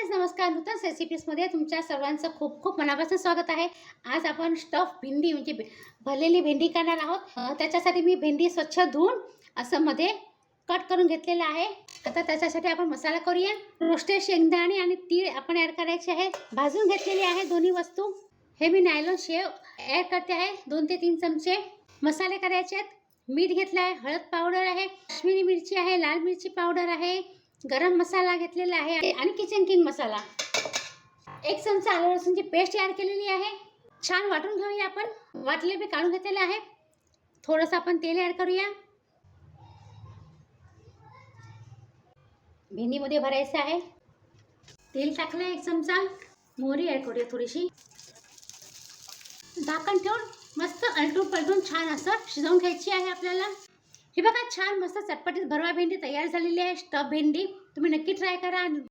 Friends, नमस्कार. नूतन रेसिपीजमध्ये तुमच्या सर्वांचं खूप खूप मनापासून स्वागत आहे. आज आपण स्टफ भेंडी म्हणजे भरलेली भेंडी करणार आहोत. त्याच्यासाठी मी भेंडी स्वच्छ धुवून असं मध्ये कट करून घेतलेलं आहे. आता त्याच्यासाठी आपण मसाला करूया. रोस्टेड शेंगदाणे आणि तीळ आपण ॲड करायचे आहे. भाजून घेतलेली आहे दोन्ही वस्तू. हे मी नायलॉन शेव ॲड करते आहे 2 ते 3 चमचे. मसाले करायचे आहेत. मीठ घेतलं आहे, हळद पावडर आहे, काश्मीरी मिरची आहे, लाल मिरची पावडर आहे, गरम मसाला घेतलेला आहे आणि किचन किंग मसाला. 1 चमचा आलं लसूणची पेस्ट ॲड केलेली आहे. छान वाटून घेऊया आपण. वाटले मी काढून घेतलेले आहे. थोडंसं आपण तेल ॲड करूया. भेंडीमध्ये भरायचं आहे. तेल टाकलं 1 चमचा. मोहरी ॲड करूया थोडीशी. झाकण ठेवून मस्त अलटून पलटून छान असं शिजवून घ्यायची आहे आपल्याला. हे बघा, छान मस्त चटपटीत भरवा भेंडी तयार झालेली आहे. स्टफ भेंडी तुम्ही नक्की ट्राय करा.